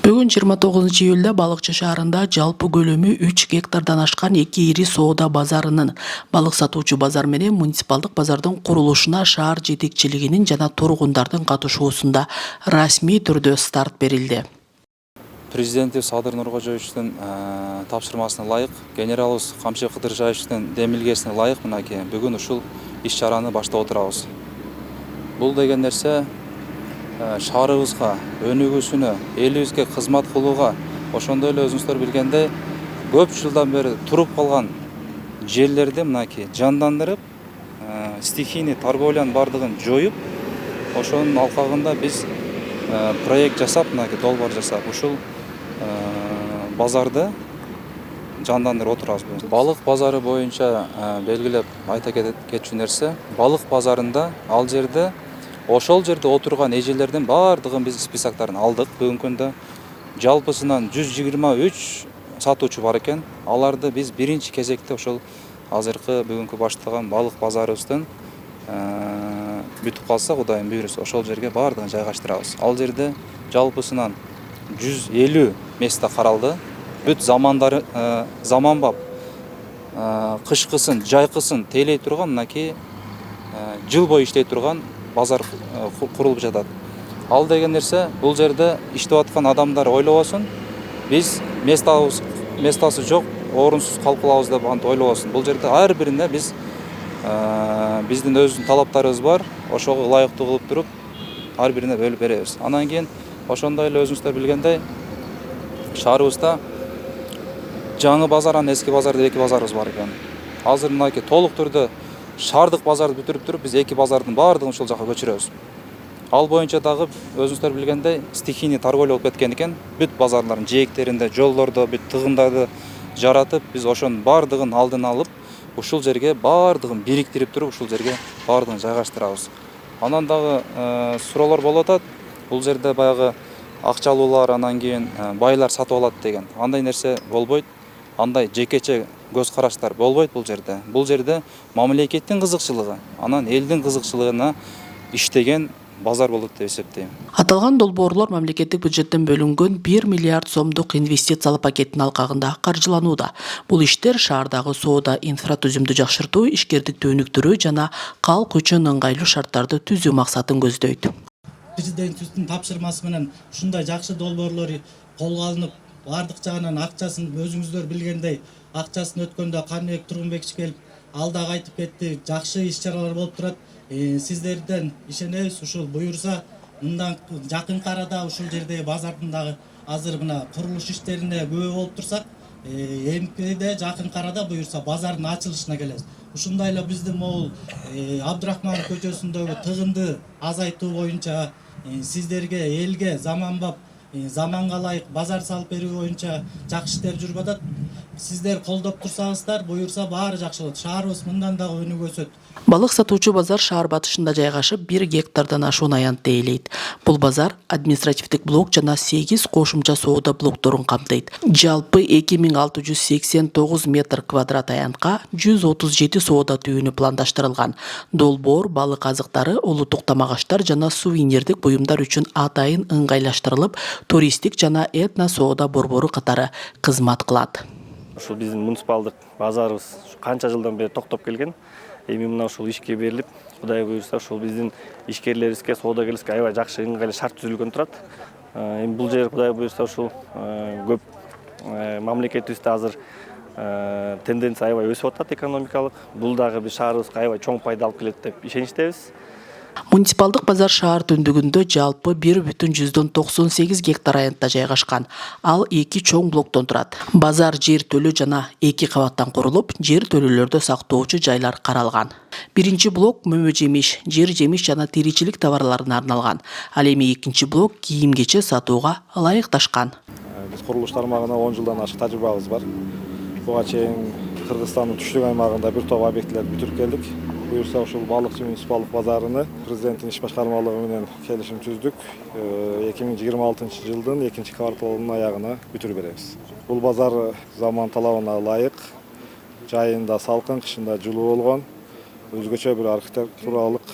Бүгін 29 июльда Балықчы шаарында жалпы көлөмү 3 гектардан ашкан эки ири соода базарынын, балык сатуучу базар менен муниципалдык базардын курулушуна шаар жетекчилигинин жана тургундардын катышуусунда расмий түрдө старт берилди. Президентибиз Садыр Нуркожоевичтин тапшырмасына ылайык, генералыбыз Камчы Кыдыржаевичтин демилгесине ылайык мынакей бүгүн ушул иш-чараны баштап отурабыз. Бул деген нерсе шаарыбызга, өнүгүүсүнө, элибизге кызмат кылууга, ошондой эле өзүңүздөр билгендей, көп жылдан бери туруп калган жерлерди мынакей жандандырып, стихийный торговляның бардыгын жоюп, ошонун алкагында биз проект жасап, мынакей долбоор жасап, ушул базарды жандандырып отурабыз. Балык базары боюнча белгилеп айта кетчү нерсе, балык базарында ал жерде ошол жерде отурган эжелердин бардыгын биз списоктарын алдык. Бүгүнкү күндө жалпысынан 123 сатуучу бар экен. Аларды биз биринчи кезекте ошол азыркы бүгүнкү баштаган балык базарыбыздын бүтүп калса, Кудайым буйруса, ошол жерге бардыгын жайгаштырабыз. Ал жерде жалпысынан 150 место каралды. Бүт заманбап кышкысын, жайкысын тейлей турган мынакей жыл бою иштей турган базар курулуп жатат. Ал деген нерсе бул жерде иштеп аткан адамдар ойлобосун, биз местасы жок, орунсуз калып калабыз деп антип ойлобосун. Бул жерде ар бирине биз биздин өзүбүздүн талаптарыбыз бар. Ошого ылайыктуу кылып туруп, ар бирине бөлүп беребиз. Анан кийин ошондой эле өзүңүздөр билгендей, шаарыбызда жаңы базар, эски базар деп эки базарыбыз бар экен. Азыр мынакей толук түрдө шаардык базарды бүтүрүп туруп, биз эки базардын бардыгын ушул жака көчүрөбүз. Ал боюнча дагы өзүңүздөр билгендей, стихийный торговля болуп кеткен экен. Бүт базарлардын жээктеринде, жолдордо бүт тыгындарды жаратып, биз ошонун бардыгын алдын алып, ушул жерге бардыгын бириктирип туруп, ушул жерге бардыгын жайгаштырабыз. Анан дагы суроолор болуп атат. Бул жерде баягы акчалуулар, анан кийин байлар сатып алат деген. Андай нерсе болбойт. Андай жекече көз караштар болбойт бул жерде. Бул жерде мамлекеттин кызыкчылыгы, анан элдин кызыкчылыгына иштеген базар болот деп эсептейм. Аталган долбоорлор мамлекеттик бюджеттен бөлүнгөн 1 миллиард сомдук инвестициялык пакеттин алкагында каржыланууда. Бул иштер шаардагы соода инфратүзүмдү жакшыртуу, ишкердикти өнүктүрүү жана калк үчүн ыңгайлуу шарттарды түзүү максатын көздөйт. Президентибиздин тапшырмасы менен ушундай жакшы долбоорлор колго алынып, бардык жагынан акчасын өзүңүздөр билгендей, акчасын өткөндө Каныбек Тургунбекович келип, алда айтып кетти, жакшы иш-чаралар болуп турат. Сиздерден ишенебиз, ушул буюрса, мындан жакынкы арада ушул жердеги базардын дагы азыр мына курулуш иштерине күбө болуп турсак, эмкиде жакынкы арада буюрса базардын ачылышына келебиз. Ушундай эле биздин могул Абдурахманов көчөсүндөгү тыгынды азайтуу боюнча сиздерге, элге заманбап, заманга ылайык базар салып берүү боюнча жакшы иштер жүрүп атат. Сиздер колдоп турсаңыздар, буюрса баары жакшы болот. Шаарыбыз мындан дагы өнүгүп өсөт. Балык сатуучу базар шаар батышында жайгашып, 1 гектардан ашуун аянтты ээлейт. Бул базар административдик блок жана 8 кошумча соода блокторун камтыйт. Жалпы 2689 метр квадрат аянтка 137 соода түйүнү пландаштырылган. Долбоор балык азыктары, улуттук тамак аштар жана сувенирдик буюмдар үчүн атайын ыңгайлаштырылып, туристтик жана этно соода борбору катары кызмат кылат. Ушул биздин муниципалдык базарыбыз канча жылдан бери токтоп келген. Эми мына ушул ишке берилип, Кудай буйрса, ушул биздин ишкерлерибизге, соодагерлерибизге аябай жакшы ыңгайлуу шарт түзүлгөн турат. Эми бул жер Кудай буйрса ушул көп мамлекетибизде азыр тенденция аябай өсүп атат экономикалык. Бул дагы биз шаарыбызга аябай чоң пайда алып келет деп ишеничтебиз. Муниципалдык базар шаар түндүгүндө жалпы 1,98 гектар аянтта жайгашкан. Ал 2 чоң блоктон турат. Базар жер төлөө жана 2 кабаттан курулуп, жер төлөлөрдө сактоочу жайлар каралган. Биринчи блок мөмө жемиш, жер жемиш жана тиричилик товарларына арналган. Ал эми экинчи блок кийим-кече сатууга ылайыкташкан. Биз курулуш тармагына 10 жылдан ашык тажрыйбабыз бар. Буга чейин Кыргызстандын түштүк аймагында бир топ объектилерди бүтүрүп келдик. Буюрса ушул Балыкчы муниципалдык базарыны президенттин иш башкармалыгы менен келишим түздүк. 2026 жылдын 2 кварталынын аягына бүтүрүп беребиз. Бул базар заман талабына ылайык, жайында салкын, кышында жылуу болгон, өзгөчө бир архитектуралык